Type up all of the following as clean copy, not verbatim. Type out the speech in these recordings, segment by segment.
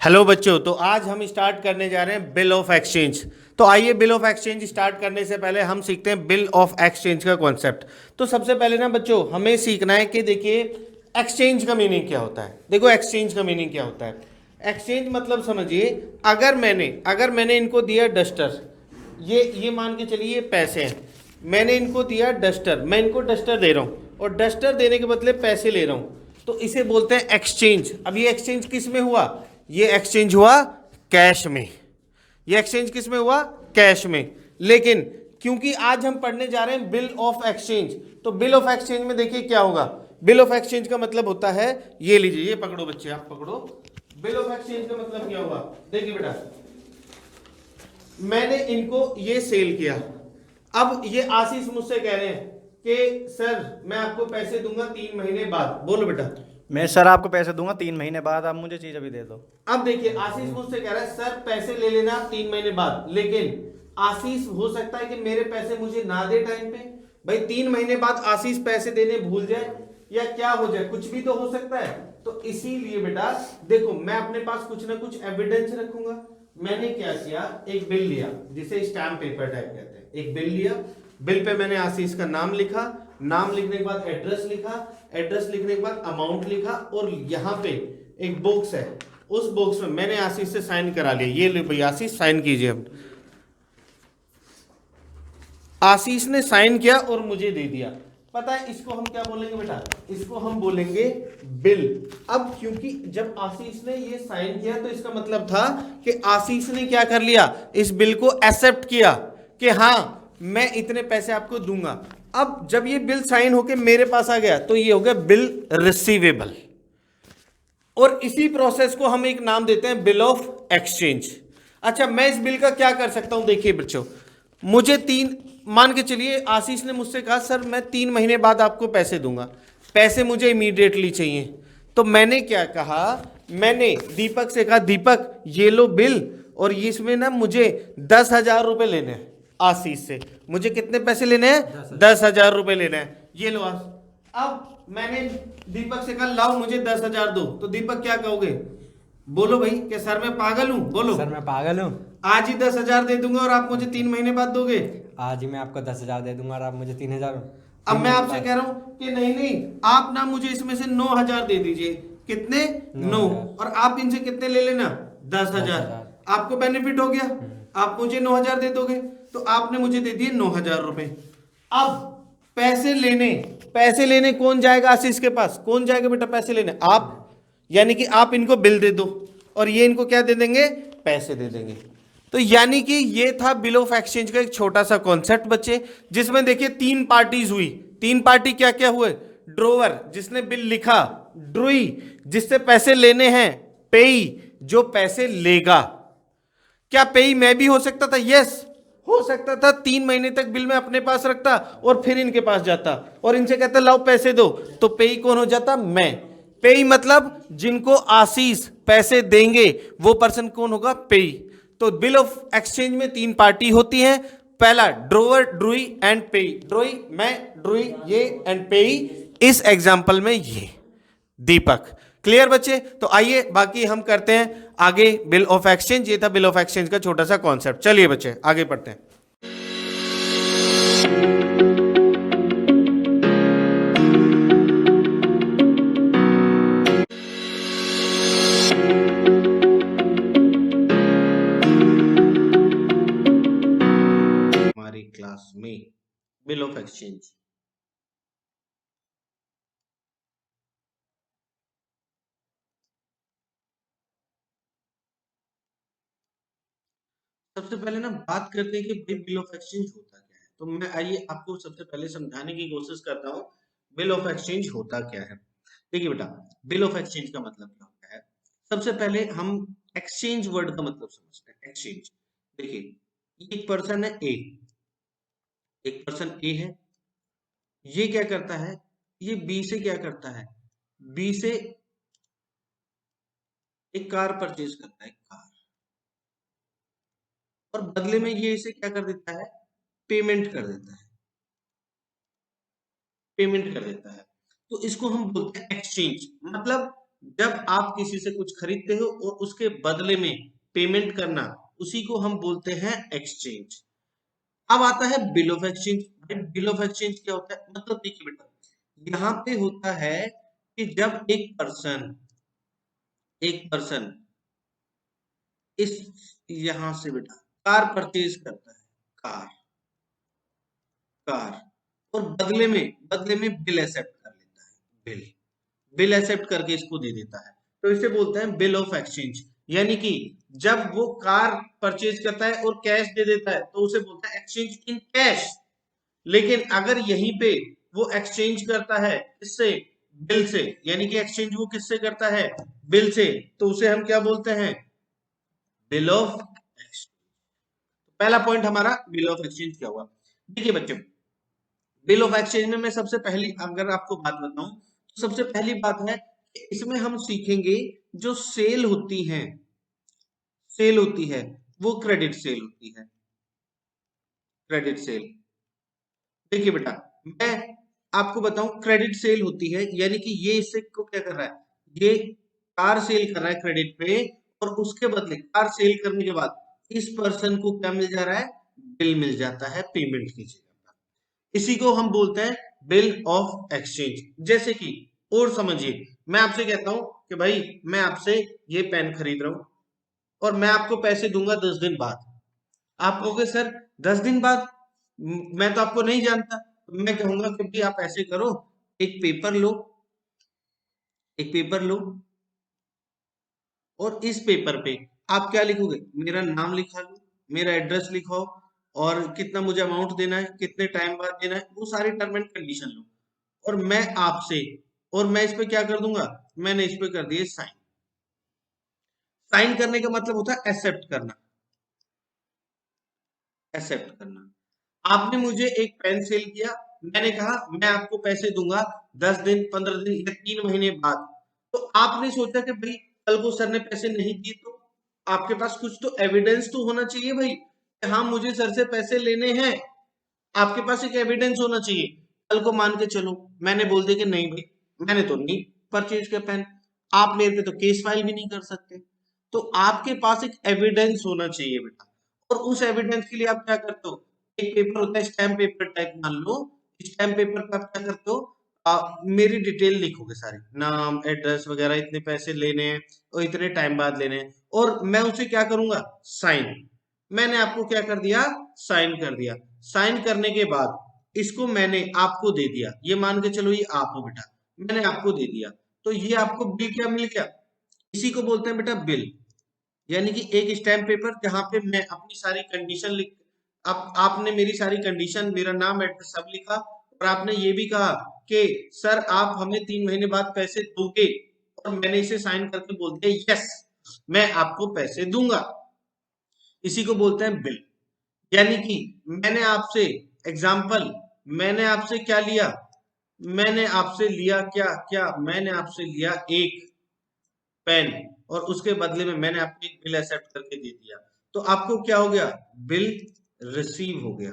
Hello बच्चों, तो आज हम स्टार्ट करने जा रहे हैं बिल ऑफ एक्सचेंज। तो आइए बिल ऑफ एक्सचेंज स्टार्ट करने से पहले हम सीखते हैं बिल ऑफ एक्सचेंज का कॉन्सेप्ट। तो सबसे पहले ना बच्चों हमें सीखना है कि देखिए एक्सचेंज का मीनिंग क्या होता है। देखो एक्सचेंज का मीनिंग क्या होता है। एक्सचेंज मतलब समझिए, अगर मैंने इनको दिया डस्टर, ये मान के चलिए ये पैसे हैं। मैंने इनको दिया डस्टर, मैं इनको डस्टर दे रहा हूँ और डस्टर देने के बदले पैसे ले रहा हूँ, तो इसे बोलते हैं एक्सचेंज। अब ये एक्सचेंज किस में हुआ? ये एक्सचेंज हुआ कैश में। ये एक्सचेंज किस में हुआ? कैश में। लेकिन क्योंकि आज हम पढ़ने जा रहे हैं बिल ऑफ एक्सचेंज, तो बिल ऑफ एक्सचेंज में देखिए क्या होगा। बिल ऑफ एक्सचेंज का मतलब होता है, ये लीजिए, ये पकड़ो बच्चे, आप पकड़ो। बिल ऑफ एक्सचेंज का मतलब क्या हुआ, देखिए बेटा, मैंने इनको ये सेल किया। अब ये आशीष मुझसे कह रहे हैं कि सर मैं आपको पैसे दूंगा 3 महीने बाद। बोलो बेटा। मैं सर आपको पैसे दूंगा 3 महीने बाद, आप मुझे चीज अभी दे दो। अब देखिए आशीष मुझसे कह रहा है सर पैसे ले लेना 3 महीने बाद, लेकिन आशीष हो सकता है कि मेरे पैसे मुझे ना दे टाइम पे। भाई 3 महीने बाद आशीष पैसे देने भूल जाए या क्या हो जाए, कुछ भी तो हो सकता है। तो इसीलिए बेटा देखो, मैं अपने पास कुछ ना कुछ एविडेंस रखूंगा। मैंने क्या किया, एक बिल लिया जिसे स्टैम्प पेपर टाइप कहते हैं। एक बिल लिया, बिल पे मैंने आशीष का नाम लिखा, नाम लिखने के बाद एड्रेस लिखा, एड्रेस लिखने के बाद अमाउंट लिखा, और यहाँ पे एक बॉक्स है, उस बॉक्स में मैंने आशीष से साइन करा लिया। ये ले भाई आशीष साइन कीजिए। अब आशीष ने साइन किया और मुझे दे दिया। पता है इसको हम क्या बोलेंगे बेटा? इसको हम बोलेंगे बिल। अब क्योंकि जब आशीष ने ये साइन किया तो इसका मतलब था कि आशीष ने क्या कर लिया, इस बिल को एक्सेप्ट किया कि हाँ मैं इतने पैसे आपको दूंगा। अब जब ये बिल साइन होके मेरे पास आ गया तो ये हो गया बिल रिसीवेबल, और इसी प्रोसेस को हम एक नाम देते हैं बिल ऑफ एक्सचेंज। अच्छा, मैं इस बिल का क्या कर सकता हूं? देखिए बच्चों, मुझे मान के चलिए आशीष ने मुझसे कहा सर मैं 3 महीने बाद आपको पैसे दूंगा, पैसे मुझे इमीडिएटली चाहिए। तो मैंने क्या कहा, मैंने दीपक से कहा दीपक ये लो बिल, और इसमें ना मुझे 10,000 रुपए लेने हैं आशीष से। मुझे कितने पैसे लेने हैं? 10,000 रुपए लेने हैं। ये लो अब मैंने दीपक से कहा लाओ मुझे 10,000 दो, तो दीपक क्या कहोगे? बोलो भाई, क्या सर मैं पागल हूं? बोलो। सर मैं पागल हूँ। आज ही 10,000 दे दूंगा और आप मुझे 3 महीने बाद दोगे? आज ही मैं आपको 10,000 दे दूंगा और आप मुझे 3,000 अब तीन मैं महीने आपसे बाद। कह रहा हूं कि नहीं नहीं, आप ना मुझे इसमें से 9,000 दे दीजिए। कितने? 9। 9,000। और आप इनसे कितने ले लेना? 10,000। 10,000। आपको बेनिफिट हो गया, आप मुझे 9,000 दे दोगे, तो आपने मुझे दे दिए 9,000 रुपए। अब पैसे लेने कौन जाएगा आशीष के पास? कौन जाएगा बेटा पैसे लेने? आप। यानी कि आप इनको बिल दे दो और ये इनको क्या दे देंगे? पैसे दे देंगे। तो यानी कि ये था बिल ऑफ एक्सचेंज का एक छोटा सा कॉन्सेप्ट बच्चे, जिसमें देखिए 3 पार्टीज हुई। 3 पार्टी क्या क्या हुए? ड्रोवर जिसने बिल लिखा, ड्रूई जिससे पैसे लेने हैं, पेई जो पैसे लेगा। क्या पेई मैं भी हो सकता था? यस, हो सकता था। 3 महीने तक बिल में अपने पास रखता और फिर इनके पास जाता और इनसे कहता लाओ पैसे दो, तो पेई कौन हो जाता? मैं। पेई मतलब जिनको आशीष पैसे देंगे वो पर्सन कौन होगा? पेई। तो बिल ऑफ एक्सचेंज में 3 पार्टी होती हैं। पहला ड्रोवर, ड्रूई एंड पेई। ड्रोई मैं, ड्रूई ये, एंड पेई इस एग्जांपल में ये दीपक। क्लियर बच्चे? तो आइए बाकी हम करते हैं आगे बिल ऑफ एक्सचेंज। ये था बिल ऑफ एक्सचेंज का छोटा सा कॉन्सेप्ट। चलिए बच्चे आगे पढ़ते हैं। हमारी क्लास में बिल ऑफ एक्सचेंज। सबसे पहले ना बात करते हैं कि भाई बिल ऑफ एक्सचेंज होता क्या है। तो मैं आइए आपको सबसे पहले समझाने की कोशिश करता हूँ बिल ऑफ एक्सचेंज होता क्या है। देखिए बेटा, बिल ऑफ एक्सचेंज का मतलब क्या होता है। सबसे पहले हम एक्सचेंज वर्ड का मतलब समझते हैं। एक्सचेंज, देखिए एक पर्सन है ए, एक पर्सन ए है, ये क्या करता है, ये बी से क्या करता है, बी से एक कार परचेज करता है, एक कार, और बदले में ये इसे क्या कर देता है, पेमेंट कर देता है, पेमेंट कर देता है। तो इसको हम बोलते हैं एक्सचेंज। मतलब जब आप किसी से कुछ खरीदते हो और उसके बदले में पेमेंट करना, उसी को हम बोलते हैं एक्सचेंज। अब आता है bill of exchange. Bill of exchange क्या होता है, मतलब देखिए बेटा, यहाँ पे होता है कि जब एक पर्सन इस यहां से बेटा कार परचेज करता है, कार कार और बदले में बिल एक्सेप्ट कर लेता है, बिल एक्सेप्ट करके इसको दे देता है, तो इसे बोलते हैं बिल ऑफ एक्सचेंज। यानी कि जब वो कार परचेज करता है और कैश दे देता है तो उसे बोलता है एक्सचेंज इन कैश। लेकिन अगर यहीं पे वो एक्सचेंज करता है किससे, बिल से, यानी कि एक्सचेंज वो किससे करता है, बिल से, तो उसे हम क्या बोलते हैं, बिल ऑफ एक्सचेंज। पहला पॉइंट हमारा बिल ऑफ एक्सचेंज क्या हुआ। देखिए बच्चों, बिल ऑफ एक्सचेंज में मैं सबसे पहली अगर आपको बात बताऊं तो सबसे पहली बात है कि इसमें हम सीखेंगे जो सेल होती है वो क्रेडिट सेल होती है, क्रेडिट सेल। देखिए बेटा, मैं आपको बताऊं क्रेडिट सेल होती है, यानी कि ये इससे को क्या कर रहा है, ये कार सेल कर रहा है क्रेडिट पे, और उसके बदले कार सेल करने के बाद इस पर्सन को क्या मिल जा रहा है, बिल मिल जाता है पेमेंट की जगह पर। इसी को हम बोलते हैं बिल ऑफ एक्सचेंज। जैसे कि और समझिए, मैं आपसे कहता हूं कि भाई मैं आपसे ये पेन खरीद रहा हूं और मैं आपको पैसे दूंगा 10 दिन बाद। आप कहोगे सर 10 दिन बाद, मैं तो आपको नहीं जानता। मैं कहूंगा कि भाई आप ऐसे करो, एक पेपर लो, एक पेपर लो और इस पेपर पे आप क्या लिखोगे, मेरा नाम लिखा लो, मेरा एड्रेस लिखाओ और कितना मुझे अमाउंट देना है, कितने टाइम बाद देना है, वो सारी टर्म एंड कंडीशन लो। और मैं आपसे, और मैं इस पे क्या कर दूंगा, मैंने इस पे कर दिए साइन। साइन करने का मतलब होता है एक्सेप्ट करना, एक्सेप्ट करना। आपने मुझे एक पेन सेल किया, मैंने कहा मैं आपको पैसे दूंगा 10 दिन, 15 दिन या 3 महीने बाद। तो आपने सोचा कि भाई कल को सर ने पैसे नहीं दिए, तो आपके पास कुछ तो एविडेंस तो होना चाहिए भाई कि हाँ मुझे सर से पैसे लेने हैं। आपके पास एक एविडेंस होना चाहिए। कल को मान के चलो मैंने बोल दिया कि नहीं भाई मैंने तो नहीं परचेज किया पेन, आप मेरे पे तो केस फाइल भी नहीं कर सकते। तो आपके पास एक एविडेंस होना चाहिए बेटा, और उस एविडेंस के लिए आप क्या करते हो, एक पेपर होता है स्टैम्प पेपर टाइप, मान लो स्टैम्प पेपर पे आप क्या करते हो, मेरी डिटेल लिखोगे सारी, नाम एड्रेस वगैरह, इतने पैसे लेने हैं और इतने टाइम बाद लेने हैं, और मैं उसे क्या करूंगा, साइन। मैंने आपको क्या कर दिया, साइन कर दिया। साइन करने के बाद इसको मैंने आपको दे दिया, ये मान के चलो ये आप हो बेटा, मैंने आपको दे दिया, तो ये आपको बिल क्या मिल गया, इसी को बोलते हैं बेटा बिल। यानी कि एक स्टैम्प पेपर जहां पे मैं अपनी सारी कंडीशन लिख, आपने मेरी सारी कंडीशन, मेरा नाम एड्रेस सब लिखा, और आपने ये भी कहा कि सर आप हमें 3 महीने बाद पैसे दोगे, और मैंने इसे साइन करके बोल दिया यस मैं आपको पैसे दूंगा, इसी को बोलते हैं बिल। यानी कि मैंने आपसे, एग्जाम्पल, मैंने आपसे क्या लिया, मैंने आपसे लिया क्या क्या, मैंने आपसे लिया एक पेन, और उसके बदले में मैंने आपको एक बिल एक्सेप्ट करके दे दिया, तो आपको क्या हो गया, बिल रिसीव हो गया।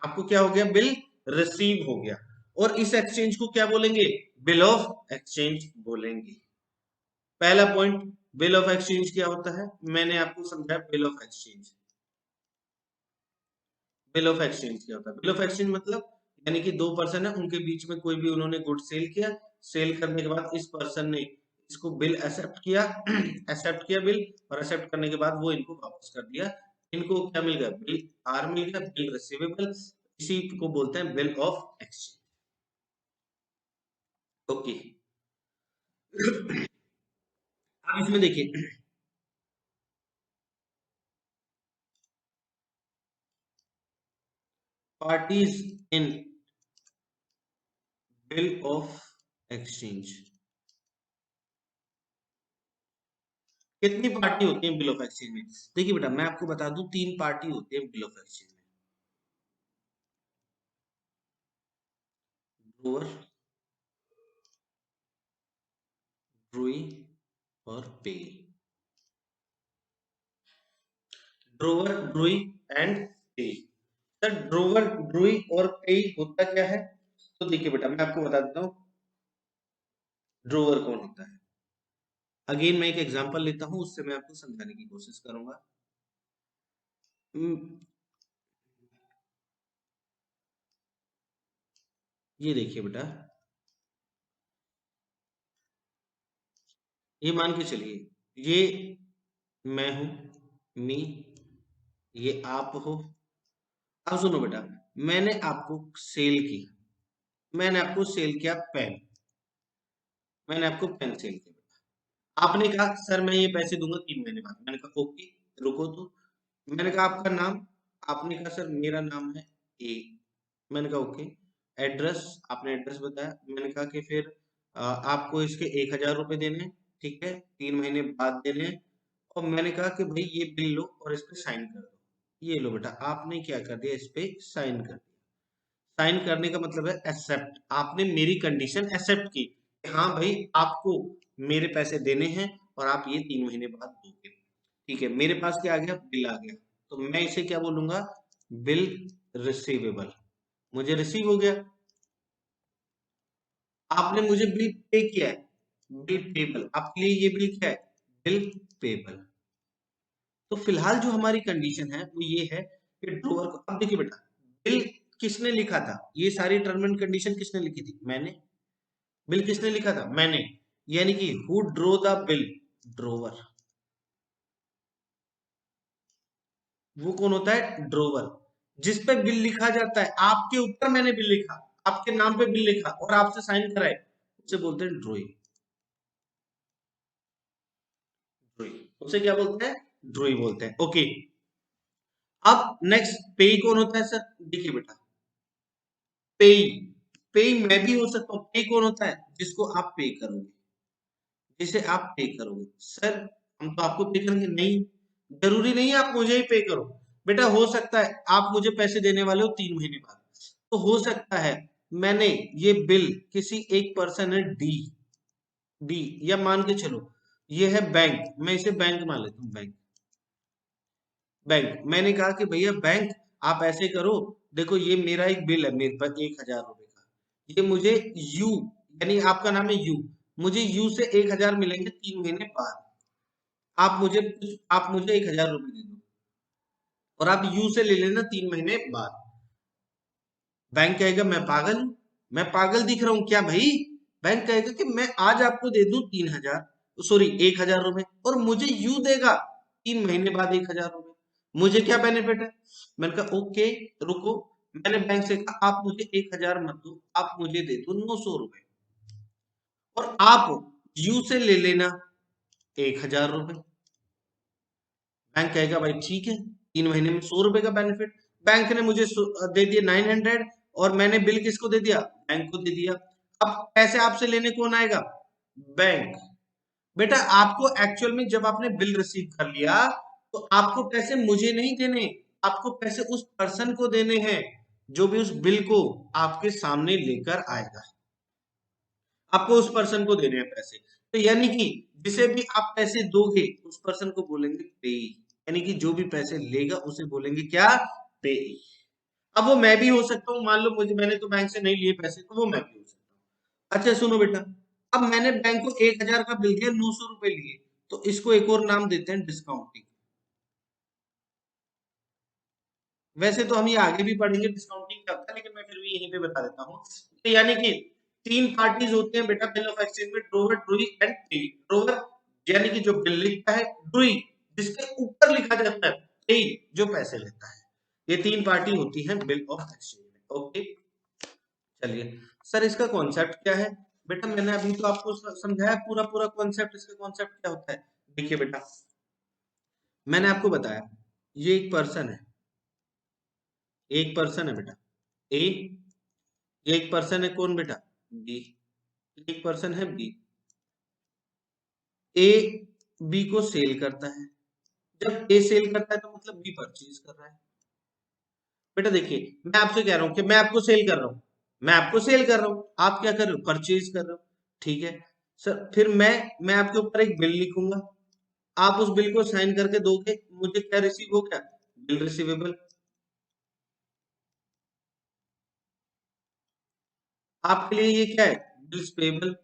आपको क्या हो गया, बिल रिसीव हो गया। और इस एक्सचेंज को क्या बोलेंगे, बिल ऑफ एक्सचेंज बोलेंगे। पहला पॉइंट, बिल ऑफ एक्सचेंज क्या होता है, मैंने आपको समझाया bill of exchange. Bill of exchange क्या होता है, बिल ऑफ एक्सचेंज मतलब यानी कि दो पर्सन है, उनके बीच में कोई भी उन्होंने गुड सेल किया, सेल करने के बाद इस पर्सन ने इसको बिल एक्सेप्ट किया एक्सेप्ट किया बिल, और एक्सेप्ट करने के बाद वो इनको वापस कर दिया। इनको क्या मिल गया, बिल आर मिल गया, बिल रिसीवेबल, इसी को बोलते हैं बिल ऑफ एक्सचेंज। ओके। अब इसमें देखिए, parties in bill of exchange, कितनी पार्टी होती है बिल ऑफ एक्सचेंज में। देखिए बेटा मैं आपको बता दूं, 3 पार्टी होती है बिल ऑफ एक्सचेंज में, ड्रोअर, ड्रोई और पे। ड्रोवर, ड्रोई एंड पे। सर ड्रोवर, ड्रोई और पे होता क्या है, तो देखिए बेटा मैं आपको बता देता हूँ। ड्रोवर कौन होता है? अगेन मैं एक एग्जांपल लेता हूं, उससे मैं आपको समझाने की कोशिश करूंगा। ये देखिए बेटा, ये मान के चलिए ये मैं हूं, मी, ये आप हो। अब सुनो बेटा, मैंने आपको सेल की, मैंने आपको सेल किया पेन, मैंने आपको पेन सेल किया। आपने कहा सर मैं ये पैसे दूंगा 3 महीने बाद। मैंने कहा ओके, रुको तो। मैंने कहा आपका नाम, आपने कहा सर मेरा नाम है ए। मैंने कहा ओके। एड्रेस, आपने एड्रेस बताया। मैंने कहा कि फिर आपको इसके 1,000 रुपए देने हैं, ठीक है, 3 महीने बाद देने हैं। और मैंने कहा कि भाई ये बिल लो और इस पे साइन कर दो। ये लो बेटा, आपने क्या कर दिया, इस पे साइन कर दिया। साइन करने का मतलब है एक्सेप्ट, आपने मेरी कंडीशन एक्सेप्ट की कि हाँ भाई आपको मेरे पैसे देने हैं और आप ये 3 महीने बाद दोगे। ठीक है, मेरे पास क्या आ गया, बिल आ गया। तो मैं इसे क्या बोलूंगा, बिल रिसीवेबल। मुझे रिसीव हो गया, आपने मुझे बिल पे किया है, बिल पेबल। आपके लिए ये बिल क्या है, बिल पेबल। तो फिलहाल जो हमारी कंडीशन है वो ये है कि ड्रोवर को, अब देखिए बेटा, बिल किसने लिखा था, ये सारी टर्म एंड कंडीशन किसने लिखी थी, मैंने। बिल किसने लिखा था, मैंने। यानी कि who draw the bill, drawer. वो कौन होता है, ड्रोवर। जिस पे बिल लिखा जाता है, आपके ऊपर मैंने बिल लिखा, आपके नाम पे बिल लिखा और आपसे साइन कराए, उसे बोलते हैं ड्रोइंग। ड्रोइंग उसे क्या बोलते हैं, ड्रोइंग बोलते हैं। ओके, अब नेक्स्ट पे कौन होता है सर, देखिए बेटा, पे, पे मैं भी हो सकता हूं। पे कौन होता है, जिसको आप पे करोगे, जिसे आप पे करोगे। सर हम तो आपको पे करेंगे, नहीं, जरूरी नहीं है आप मुझे ही पे करो। बेटा हो सकता है आप मुझे पैसे देने वाले हो 3 महीने बाद, तो हो सकता है मैंने ये बिल किसी एक पर्सन है डी, डी, या मान के चलो ये है बैंक, मैं इसे बैंक मान लेता हूँ, बैंक, बैंक। मैंने कहा कि भैया बैंक आप ऐसे करो, देखो ये मेरा एक बिल है, मेरे पास 1,000 रुपए का, ये मुझे यू, यानी आपका नाम है यू, मुझे यू से 1,000 मिलेंगे 3 महीने बाद। आप मुझे 1,000 रुपए दे दो और आप यू से ले लेना 3 महीने बाद। बैंक कहेगा मैं पागल हूं, मैं पागल दिख रहा हूं क्या भाई। बैंक कहेगा कि मैं आज आपको दे दूं 3,000, सॉरी 1,000 रुपए, और मुझे यू देगा 3 महीने बाद 1,000 रुपए। मुझे क्या बेनिफिट है। मैंने कहा ओके, रुको। मैंने बैंक से कहा आप मुझे 1,000 मत दो, आप मुझे दे दो 900 रुपए, और आप यू से ले लेना 1,000 रुपए। बैंक कहेगा भाई ठीक है, 3 महीने में 100 रुपए का बेनिफिट। बैंक ने मुझे दे दिए 900, और मैंने बिल किसको दे दिया, बैंक को दे दिया। अब पैसे आपसे लेने कौन आएगा, बैंक। बेटा आपको एक्चुअल में जब आपने बिल रिसीव कर लिया, तो आपको पैसे मुझे नहीं देने, आपको पैसे उस पर्सन को देने हैं जो भी उस बिल को आपके सामने लेकर आएगा। आपको उस पर्सन को देने हैं पैसे। तो यानी कि जिसे भी आप पैसे दोगे उस पर्सन को बोलेंगे पे, यानी कि जो भी पैसे लेगा उसे बोलेंगे क्या, पे। अब वो मैं भी हो सकता हूँ, मान लो मुझे, मैंने तो बैंक से नहीं लिए पैसे, तो वो मैं भी हो सकता हूँ। अच्छा सुनो बेटा, अब मैंने बैंक को 1,000 का बिल दिया, 900 रुपए लिए, तो इसको एक और नाम देते हैं डिस्काउंटिंग। वैसे तो हम ये आगे भी पढ़ेंगे डिस्काउंटिंग क्या होता है, लेकिन मैं फिर भी यहीं पे बता देता हूँ। तो यानी कि 3 पार्टीज होते हैं बेटा बिल ऑफ एक्सचेंज में, ड्रोवर, ड्रूई एंड पे। ड्रोवर यानी कि जो बिल लिखता है, ड्रूई जिसके ऊपर लिखा जाता है, पे जो पैसे लेता है। ये 3 पार्टी होती है बिल ऑफ एक्सचेंज में। ओके, चलिए सर इसका कॉन्सेप्ट क्या है। बेटा मैंने अभी तो आपको समझाया पूरा पूरा कॉन्सेप्ट, इसका कॉन्सेप्ट क्या होता है। देखिए बेटा, मैंने आपको बताया ये एक पर्सन है, एक पर्सन है बेटा ए, ये एक पर्सन है कौन बेटा, बी, एक पर्सन है बी। ए बी को सेल करता है, जब ए सेल करता है तो मतलब बी परचेज कर रहा है। बेटा देखिए मैं आपसे कह रहा हूं कि मैं आपको सेल कर रहा हूं, मैं आपको सेल कर रहा हूं, आप क्या कर रहे हो, परचेज कर रहे हो। ठीक है सर, फिर मैं आपके ऊपर एक बिल लिखूंगा, आप उस बिल को साइन करके दोगे, मुझे क्या रिसीव हो गया, बिल रिसीवेबल। आपके लिए ये क्या है, बिल्स पेबल।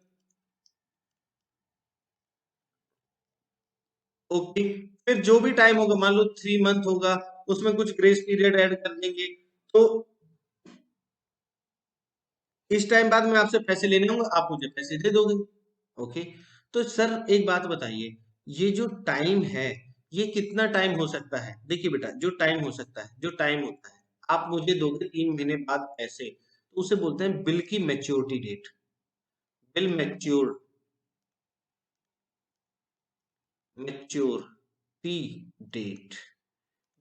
ओके, फिर जो भी टाइम होगा, मान लो 3 मंथ होगा, उसमें कुछ ग्रेस पीरियड ऐड कर देंगे, तो इस टाइम बाद में आपसे पैसे लेने होंगे, आप मुझे पैसे दे दोगे। ओके, तो सर एक बात बताइए, ये जो टाइम है ये कितना टाइम हो सकता है? देखिए बेटा, जो टाइम हो सकता है, जो टाइम होता है, आप मुझे दोगे 3 महीने बाद पैसे, तो उसे बोलते हैं बिल की maturity date. Bill mature, maturity date,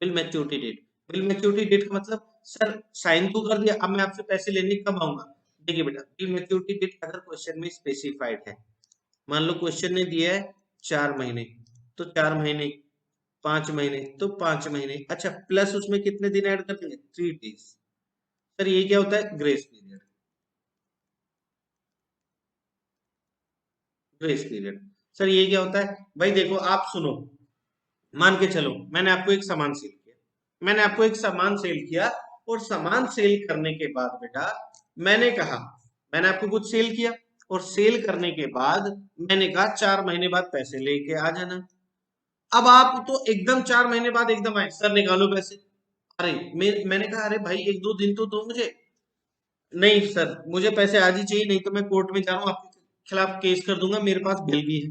bill maturity date. Bill maturity date का मतलब, सर साइन तो कर दिया, अब मैं आपसे पैसे लेने कब आऊंगा? देखिए बेटा, बिल मैच्योरिटी डेट अगर क्वेश्चन में स्पेसिफाइड है, मान लो क्वेश्चन ने दिया है 4 महीने, तो 4 महीने, 5 महीने तो 5 महीने, अच्छा प्लस उसमें कितने दिन ऐड कर देंगे? 3 डेज। सर ये क्या होता है? Grace period. Grace period, sir ये क्या होता है? भाई देखो, आप सुनो, मान के चलो मैंने आपको एक सामान सेल किया, मैंने आपको एक सामान सेल किया, और सामान सेल करने के बाद बेटा मैंने कहा, मैंने आपको कुछ सेल किया, और सेल करने के बाद मैंने कहा 4 महीने बाद पैसे लेके आ जाना। अब आप तो एकदम 4 महीने बाद एकदम आए, सर निकालो पैसे। अरे मैंने कहा अरे भाई 1-2 दिन तो दो मुझे। नहीं सर, मुझे पैसे आज ही चाहिए, नहीं तो मैं कोर्ट में जा रहा हूँ, आपके खिलाफ केस कर दूंगा, मेरे पास बिल भी है।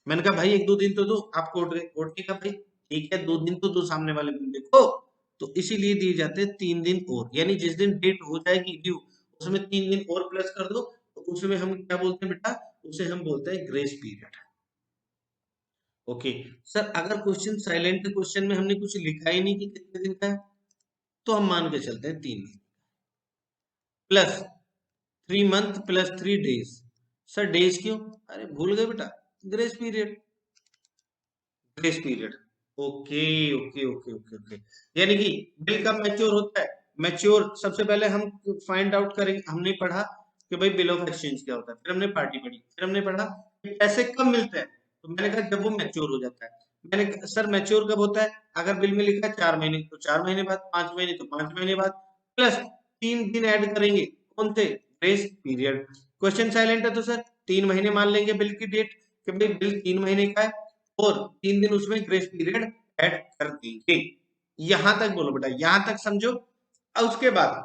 मैंने कहा भाई 1-2 दिन तो दो, आप कोर्ट गए, कोर्ट ने कहा भाई ठीक है 2 दिन तो दो, सामने वाले बंदे को। तो इसीलिए दिए जाते हैं 3 दिन और, यानी जिस दिन डेट हो जाएगी ड्यू, उसमें 3 दिन और प्लस कर दो, तो उसमें हम क्या बोलते हैं बेटा? उसे हम बोलते हैं ग्रेस पीरियड। ओके, सर अगर क्वेश्चन साइलेंट क्वेश्चन में हमने कुछ लिखा ही नहीं कि कितने दिन का है, तो हम मान के चलते हैं 3 दिन plus 3 month plus 3 days. Sir days क्यों? अरे भूल गए बेटा, grace period, grace period. Okay okay okay okay okay, यानी कि बिल कब मैच्योर होता है? मैच्योर सबसे पहले हम फाइंड आउट करेंगे, हमने पढ़ा कि भाई बिल ऑफ एक्सचेंज क्या होता है, फिर हमने पार्टी पढ़ी, फिर हमने पढ़ा कि पैसे कब मिलते हैं, तो मैंने कहा जब वो मैच्योर हो जाता है। सर मैच्योर कब होता है? अगर बिल में लिखा है 4 महीने, तो 4 महीने बाद, 5 महीने तो 5 महीने बाद, प्लस 3 दिन ऐड करेंगे, कौन थे? Grace period. क्वेश्चन साइलेंट है तो सर 3 महीने मान लेंगे बिल की डेट, कि भाई बिल 3 महीने का है, और 3 दिन उसमें ग्रेस पीरियड ऐड कर देंगे। यहां तक बोलो बेटा, यहां तक समझो। और उसके बाद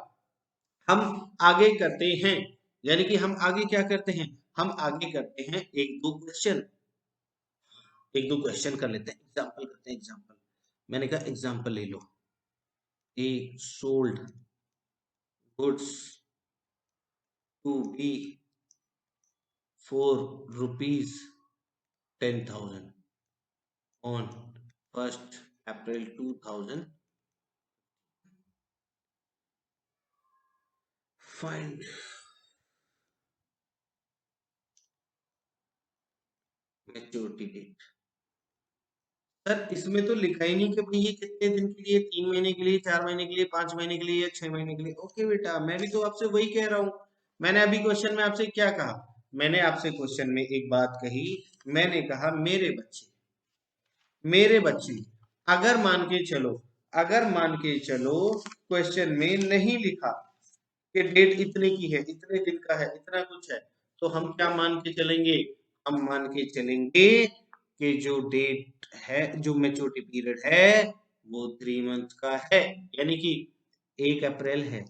हम आगे करते हैं, यानी कि हम आगे क्या करते हैं? हम आगे करते हैं एक दो क्वेश्चन, एक दो क्वेश्चन कर लेते हैं, एग्जाम्पल करते हैं, एग्जाम्पल। मैंने कहा एग्जाम्पल ले लो, A sold goods to B ₹4 10,000 on 1st April 2000, find maturity date. Sir इसमें तो लिखा ही नहीं कि भाई ये कितने दिन के लिए, 3 महीने के लिए, 4 महीने के लिए, 5 महीने के लिए, या 6 महीने के लिए। ओके बेटा, मैं भी तो आपसे वही कह रहा हूँ। मैंने अभी क्वेश्चन में आपसे क्या कहा? मैंने आपसे क्वेश्चन में एक बात कही, मैंने कहा मेरे बच्चे, मेरे बच्चे, अगर मान के चलो, अगर मान के चलो क्वेश्चन में नहीं लिखा कि डेट इतने की है, इतने दिन का है, इतना कुछ है, तो हम क्या मान के चलेंगे? हम मान के चलेंगे कि जो डेट है, जो मैच्योरिटी पीरियड है, वो 3 मंथ का है, यानी कि 1 अप्रैल है,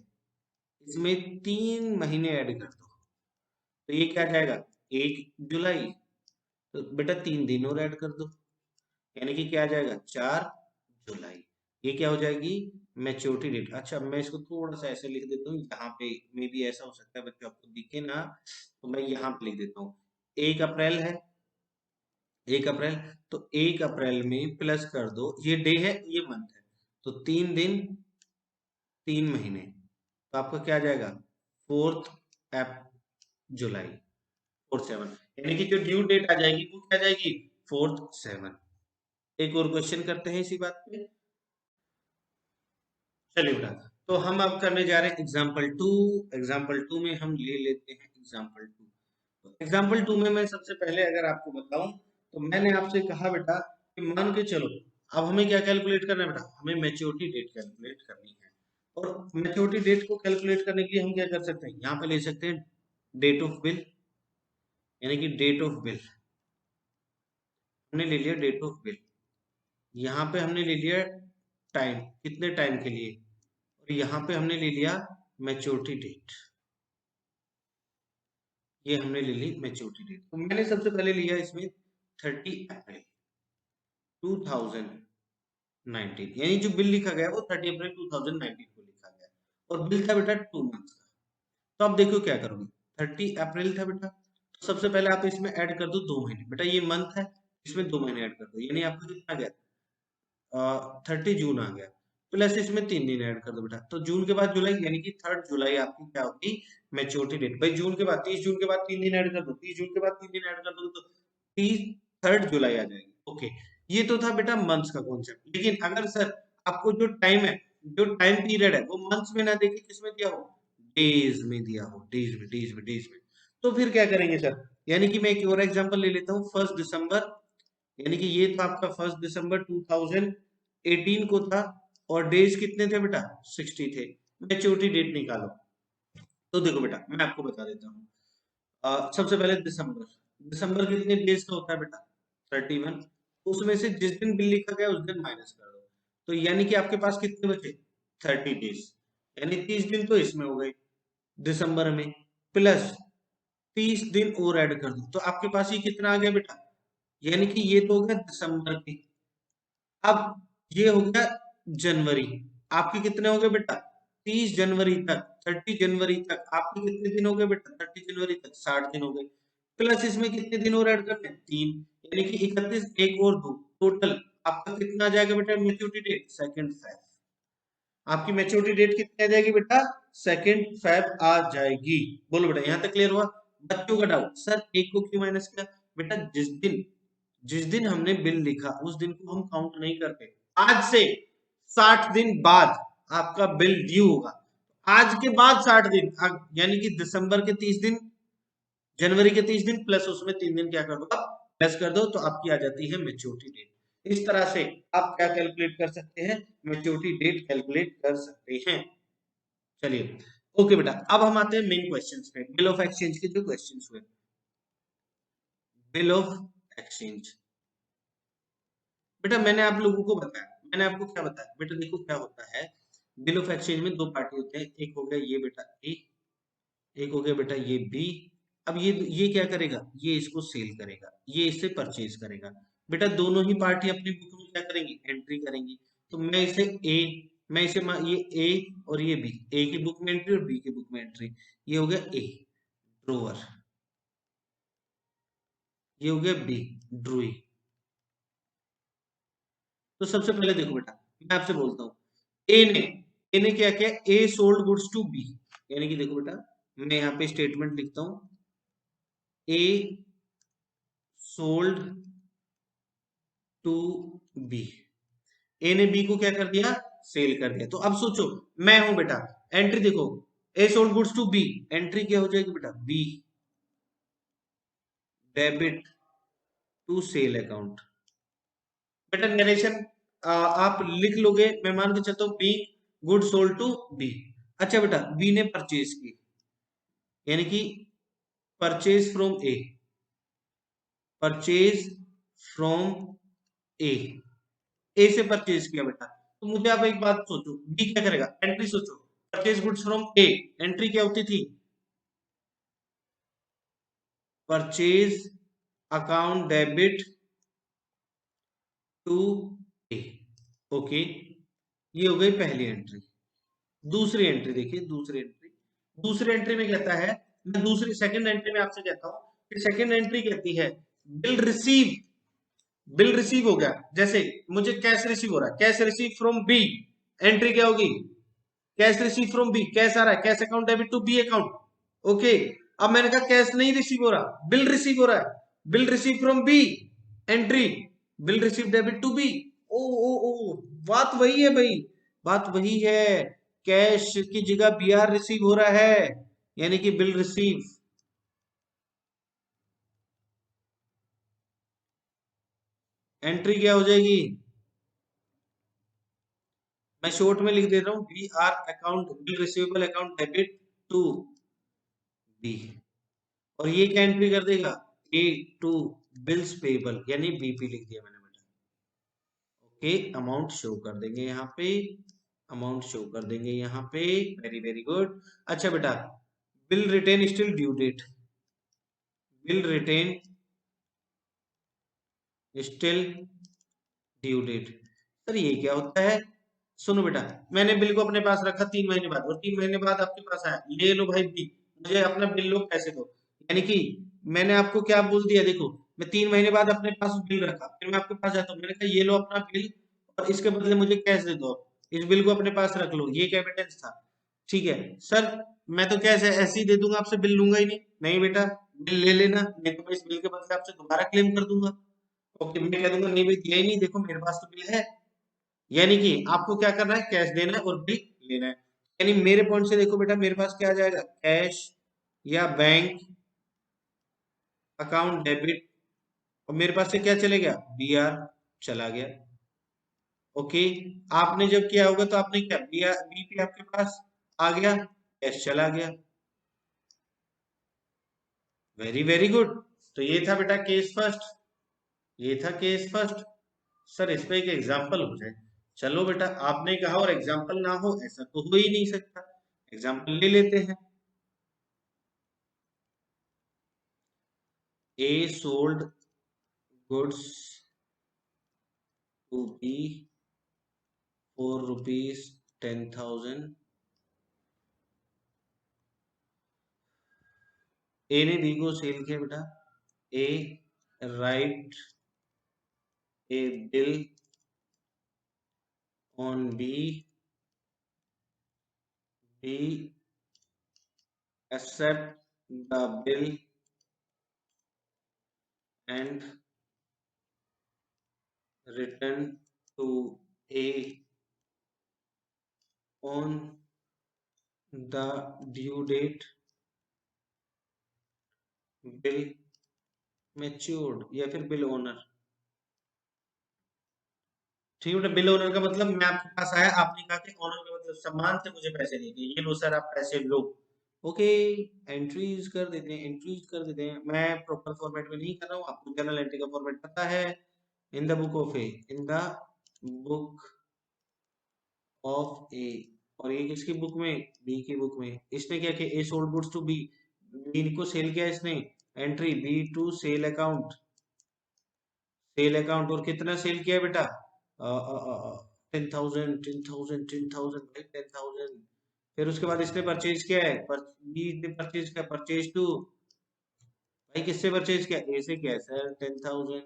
इसमें 3 महीने ऐड कर दो, तो ये क्या जाएगा? 1 जुलाई। तो बेटा 3 दिन और ऐड कर दो, यानी कि क्या आ जाएगा? 4 जुलाई। ये क्या हो जाएगी? Maturity date. अच्छा मैं इसको थोड़ा सा ऐसे लिख देता हूँ, यहाँ पे मे भी ऐसा हो सकता है बच्चों आपको दिखे ना, तो मैं यहाँ पे लिख देता हूँ 1 अप्रैल है, 1 अप्रैल, तो 1 अप्रैल में प्लस कर दो, ये डे है ये मंथ है, तो 3 दिन 3 महीने, तो आपका क्या आ जाएगा? 4th जुलाई, 4/7, यानी कि जो ड्यू डेट आ जाएगी वो क्या जाएगी? 4/7। एक और क्वेश्चन करते हैं इसी बात पे, चलिए बेटा। तो हम अब करने जा रहे हैं एग्जाम्पल टू। एग्जाम्पल टू में हम ले लेते हैं एग्जाम्पल टू। एग्जाम्पल टू में मैं सबसे पहले अगर आपको बताऊं, तो मैंने आपसे कहा बेटा कि मान के चलो, अब हमें क्या कैलकुलेट करना है बेटा? हमें मैच्योरिटी डेट कैलकुलेट करनी है, और मैच्योरिटी डेट को कैलकुलेट करने के लिए हम क्या कर सकते हैं? यहाँ पे ले सकते हैं डेट ऑफ बिल, यानी कि डेट ऑफ बिल, हमने ले लिया डेट ऑफ बिल। यहाँ पे हमने ले लिया टाइम, कितने टाइम के लिए, और यहाँ पे हमने ले लिया मैच्योरिटी डेट, ये हमने ले ली मैच्योरिटी डेट। तो मैंने सबसे पहले लिया इसमें 30 अप्रैल 2019, यानी जो बिल लिखा गया वो 30 अप्रैल 2019 को लिखा गया, और बिल था बेटा 2 मंथ्स का। तो आप देखो क्या करोगे, 30 अप्रैल था बेटा, तो सबसे पहले आप इसमें ऐड कर दो 2 महीने, बेटा ये मंथ है, इसमें 2 महीने ऐड कर दो, यानी आपका कितना गया, 30 जून आ गया, प्लस इसमें 3 दिन ऐड कर दो बेटा, तो जून के बाद जुलाई, यानी कि 3 जुलाई आपकी क्या होगी, मैच्योरिटी डेट। भाई जून के बाद 30 जून के बाद 3 दिन ऐड कर दो, 30 जून के बाद 3 दिन ऐड कर दो, तो 3 जुलाई आ जाएगी। ओके, ये तो था बेटा मंथ्स का कॉन्सेप्ट। लेकिन अगर सर आपको जो टाइम है, जो टाइम पीरियड है, वो मंथ्स में ना देखे किसमें दिया हो, डेज में दिया हो, डेज में, तो फिर क्या करेंगे सर, यानी कि मैं एक और एग्जांपल ले लेता हूँ, 1 दिसंबर, यानी कि ये था आपका 1 दिसंबर 2018 को था, और डेज कितने थे बेटा, 60 थे। मैच्योरिटी डेट निकालो। तो देखो बेटा मैं आपको बता देता हूँ, सबसे पहले दिसंबर, दिसंबर कितने डेज का होता है बेटा, 31, उसमें से जिस दिन बिल लिखा गया उस दिन माइनस कर दो, तो यानी कि आपके पास कितने बचे, 30 डेज, यानी 30 दिन तो इसमें हो गए दिसंबर में, प्लस 30 दिन और ऐड कर दो, तो आपके पास ये कितना आ गया बेटा, यानी कि ये तो हो गया दिसंबर की। अब ये हो गया जनवरी, आपके कितने हो गए बेटा, 30 जनवरी तक, 30 जनवरी तक आपके कितने दिन हो गए बेटा, 30 जनवरी तक 60 दिन हो गए, प्लस इसमें कितने दिन और ऐड करने हैं, 3, यानी कि 31, एक और 2, टोटल आपका कितना आ जाएगा बेटा, मैच्योरिटी डेट 2 फेब, आपकी मैच्योरिटी डेट कितनी आ जाएगी बेटा, 2 फेब आ जाएगी। बोलो बेटा यहाँ तक क्लियर हुआ। बच्चों का डाउट, सर एक को क्यों माइनस किया, बेटा जिस दिन हमने बिल लिखा उस दिन को हम काउंट नहीं करते, आज से 60 दिन बाद आपका बिल ड्यू होगा, आज के बाद 60 दिन, यानी कि दिसंबर के 30 दिन, जनवरी के 30 दिन, प्लस उसमें 3 दिन क्या कर दो आप, प्लस कर दो, तो आपकी आ जाती है मैच्योरिटी डेट। इस तरह से आप क्या कैलकुलेट कर सकते हैं, मैच्योरिटी डेट कैलकुलेट कर सकते हैं। चलिए ओके बेटा, अब हम आते हैं मेन क्वेश्चंस पे, बिल ऑफ एक्सचेंज के जो क्वेश्चंस हुए, बिल ऑफ एक्सचेंज। बेटा मैंने आप लोगों को बताया, मैंने आपको क्या बताया बेटा, देखो क्या होता है, बिल ऑफ एक्सचेंज में 2 पार्टी होते हैं, एक हो गया ये बेटा ए, एक हो गया बेटा ये बी। अब ये क्या करेगा, ये इसको सेल करेगा, ये इससे परचेज करेगा, बेटा दोनों ही पार्टी अपनी बुक में क्या करेंगी, एंट्री करेंगी। तो मैं इसे ए, मैं इसे ये ए और ये बी, ए की बुक में एंट्री और बी की बुक में एंट्री, ये हो गया ए ड्रोवर, ये हो गया बी ड्रूई। तो सबसे पहले देखो बेटा मैं आपसे बोलता हूँ, ए ने क्या किया, A sold goods to B, यानी कि देखो बेटा मैं यहाँ पे स्टेटमेंट लिखता हूँ, ए सोल्ड टू बी, ए ने बी को क्या कर दिया, सेल कर दिया। तो अब सोचो मैं हूं बेटा, एंट्री देखो, A sold goods to B, entry क्या हो जाएगी बेटा, B debit to sale account. बेटा नरेशन आप लिख लोगे, मैं मान के चलता हूँ B good sold to B. अच्छा बेटा बी ने परचेज की, यानी कि purchase from A, purchase from A, A से परचेज किया बेटा। तो मुझे आप एक बात सोचो, बी क्या करेगा, एंट्री सोचो, purchase goods from A, entry क्या होती थी, purchase account debit to A. Okay, ये हो गई पहली एंट्री। दूसरी एंट्री देखिए, दूसरी एंट्री में कहता है, मैं दूसरी सेकंड एंट्री में आपसे कहता हूं कि सेकंड एंट्री कहती है बिल रिसीव, बिल रिसीव हो गया, जैसे मुझे कैश रिसीव हो रहा है, cash receive from B, entry क्या होगी, cash receive from B, cash आ रहा है, cash account debit to B account. Okay, अब मैंने कहा कैश नहीं रिसीव हो रहा, बिल रिसीव हो रहा है, bill receive from B, entry bill receive debit to B. ओ बात वही है भाई, बात वही है, कैश की जगह बीआर रिसीव हो रहा है, यानी कि बिल रिसीव। एंट्री क्या हो जाएगी, मैं शॉर्ट में लिख देता हूं, B R account bill receivable account debit to B, और ये क्या एंट्री कर देगा, ए टू बिल्स पेबल, यानी बीपी लिख दिया मैंने बेटा। ओके, अमाउंट शो कर देंगे यहाँ पे, अमाउंट शो कर देंगे यहाँ पे। Very very good. अच्छा बेटा, bill retain still due date, bill retain still due date. Sir ये क्या होता है? सुनो बेटा, मैंने बिल को अपने पास रखा 3 महीने बाद, और 3 महीने बाद आपके पास आया, ले लो भाई बिल, मुझे अपना बिल लो, पैसे दो। यानी कि मैंने आपको क्या बोल दिया, देखो मैं 3 महीने बाद अपने पास बिल रखा, फिर मैं आपके पास जाता हूँ, मैंने कहा ये लो अपना बिल और इसके बदले मुझे कैश दे दो, इस बिल को अपने पास रख लो, ये एविडेंस था। ठीक है सर, मैं तो कैसे ऐसे ही दे दूंगा, आपसे बिल लूंगा ही नहीं। नहीं बेटा, बिल ले लेना, नहीं तो मैं इस बिल के बदले आपसे दोबारा क्लेम कर दूंगा। ओके, मैं कह दूंगा नहीं भाई दिया ही नहीं, देखो मेरे पास तो बिल है। यानी कि आपको क्या करना है, कैश देना है और बिल लेना है। यानी मेरे पॉइंट से देखो बेटा, मेरे पास क्या आ जाएगा, कैश या बैंक अकाउंट डेबिट, और मेरे पास से क्या चले गया, बीआर चला गया। ओके, आपने जब किया होगा तो आपने क्या, बीआर बीपी आपके पास आ गया, कैश चला गया। Very very good. तो ये था बेटा केस फर्स्ट, ये था केस फर्स्ट। सर इस पे एक एग्जाम्पल हो जाए। चलो बेटा, आपने कहा और एग्जाम्पल ना हो, ऐसा तो हो ही नहीं सकता, एग्जाम्पल ले लेते हैं। A sold goods to B for rupees 10,000। A ने बी को सेल किया बेटा। A write a bill on B, B accept the bill and return to A on the due date, bill matured, या फिर bill owner. ठीक है बेटा, bill owner का मतलब मैं आपके पास आया, आपने कहा कि ओनर का मतलब सम्मान से मुझे पैसे दीजिए, ये लो सर आप पैसे लो। ओके, एंट्रीज कर देते हैं, एंट्रीज कर देते हैं। मैं प्रॉपर फॉर्मेट में नहीं कर रहा हूँ, आपको जर्नल एंट्री का फॉर्मेट पता है। In the book of A, in the book of A, और ये किसकी बुक में, बी की बुक में। इसने क्या किया, A sold goods to B, B को सेल किया इसने, entry B to sale account, sale account, और कितना सेल किया बेटा, 10,000, 10,000, 10,000 भाई 10,000। फिर उसके बाद इसने परचेज किया है, बी ने परचेज किया, परचेज टू, भाई किससे परचेज किया, ए से किया सर 10,000।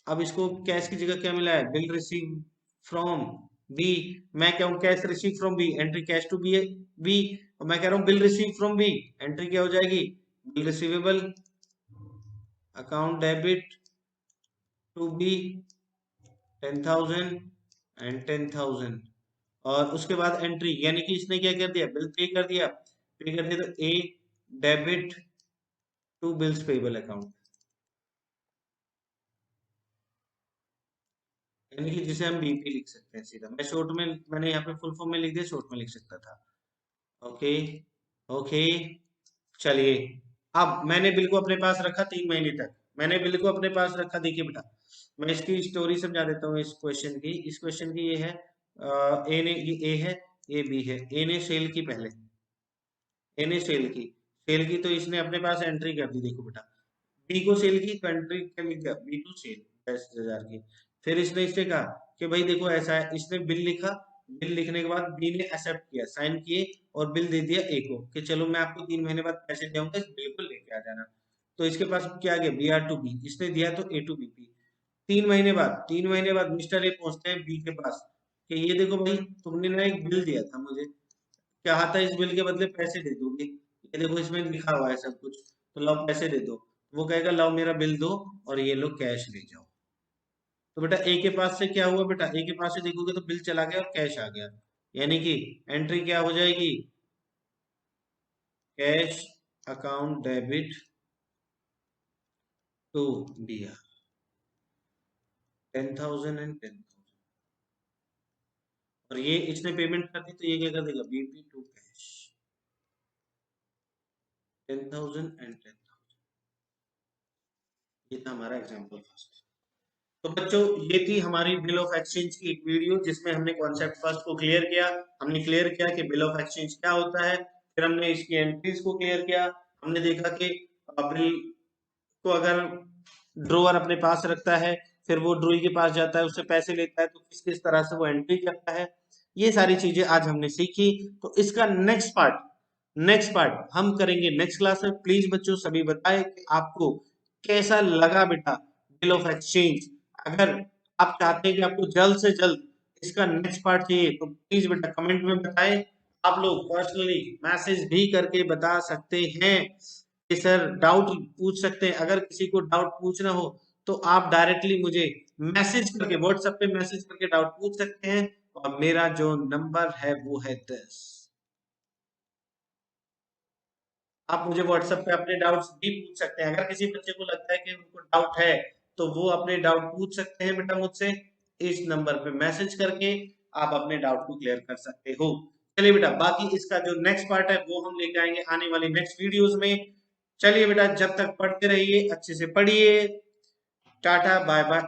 अब इसको कैश की जगह क्या मिला है, बिल रिसीव फ्रॉम बी। मैं क्या हूँ, cash receive from B, entry cash to B, B, और मैं कह रहा हूँ bill receive from B, entry क्या हो जाएगी, bill receivable account debit to B 10,000 and 10,000। और उसके बाद एंट्री, यानी कि इसने क्या कर दिया, बिल पे कर दिया, पे कर दिया, तो A debit to bills payable account, यानी कि जिसे हम बीपी लिख सकते हैं सीधा। मैं शॉर्ट में, मैंने यहाँ पे फुल फॉर्म में लिख दिया, शॉर्ट में लिख सकता था। ओके, ओके, चलिए। अब मैंने बिल को अपने पास रखा 3 महीने तक, मैंने बिल को अपने पास रखा। देखिए बेटा, मैं इसकी स्टोरी समझा देता हूँ इस क्वेश्चन की। इस क्वेश्चन की ये है, ए ने, ये ए है, ये बी है। ए ने सेल की पहले, ए ने सेल की, सेल की तो इसने अपने पास एंट्री कर दी। देखो बेटा, बी को सेल की तो एंट्री क्या लिख दिया, बी टू सेल 10,000 की। फिर इसने इससे कहा कि भाई देखो ऐसा है, इसने बिल लिखा, बिल लिखने के बाद बी ने एक्सेप्ट किया, साइन किए, और बिल दे दिया ए को कि चलो मैं आपको 3 महीने बाद पैसे दूंगा, इस बिल को लेके आ जाना। तो इसके पास क्या आ गया, बी आर टू बी, इसने दिया तो ए टू बी पी। 3 महीने बाद, 3 महीने बाद मिस्टर ए पहुंचते हैं बी के पास कि ये देखो भाई, तुमने ना एक बिल दिया था मुझे, कहा था इस बिल के बदले पैसे दे दोगे, ये देखो इसमें लिखा हुआ है सब कुछ, तो लाओ पैसे दे दो। वो कहेगा लाओ मेरा बिल दो और ये लो कैश ले जाओ। तो बेटा ए के पास से क्या हुआ, बेटा ए के पास से देखोगे तो बिल चला गया और कैश आ गया, यानी कि एंट्री क्या हो जाएगी, cash account debit to B R 10,000 and 10,000। और ये इसने पेमेंट कर दी तो ये क्या कर देगा, बीपी टू कैश 10,000 एंड 10,000। ये था हमारा एग्जाम्पल फर्स्ट। तो बच्चों ये थी हमारी बिल ऑफ एक्सचेंज की एक वीडियो जिसमें हमने कॉन्सेप्ट फर्स्ट को क्लियर किया। हमने क्लियर किया कि बिल ऑफ एक्सचेंज क्या होता है, फिर हमने इसकी एंट्रीज को क्लियर किया। हमने देखा कि बिल को अगर ड्रोवर अपने पास रखता है, फिर वो ड्रोई के पास जाता है, उससे पैसे लेता है, तो किस किस तरह से वो एंट्री करता है, ये सारी चीजें आज हमने सीखी। तो इसका नेक्स्ट पार्ट हम करेंगे नेक्स्ट क्लास में। प्लीज बच्चों सभी बताएं कि आपको कैसा लगा बेटा बिल ऑफ एक्सचेंज। अगर आप चाहते हैं कि आपको जल्द से जल्द इसका नेक्स्ट पार्ट चाहिए तो प्लीज बेटा कमेंट में बताएं। आप लोग पर्सनली मैसेज भी करके बता सकते हैं कि सर डाउट पूछ सकते हैं। अगर किसी को डाउट पूछना हो तो आप डायरेक्टली मुझे मैसेज करके व्हाट्सएप पे मैसेज करके डाउट पूछ सकते हैं, और मेरा जो नंबर है वो है 10। आप मुझे व्हाट्सएप पे अपने डाउट्स भी पूछ सकते हैं। अगर किसी बच्चे को लगता है कि उनको डाउट है तो वो अपने डाउट पूछ सकते हैं बेटा मुझसे, इस नंबर पे मैसेज करके आप अपने डाउट को क्लियर कर सकते हो। चलिए बेटा बाकी इसका जो नेक्स्ट पार्ट है वो हम लेके आएंगे आने वाली नेक्स्ट वीडियोस में। चलिए बेटा जब तक पढ़ते रहिए अच्छे से पढ़िए। Tata bye bye.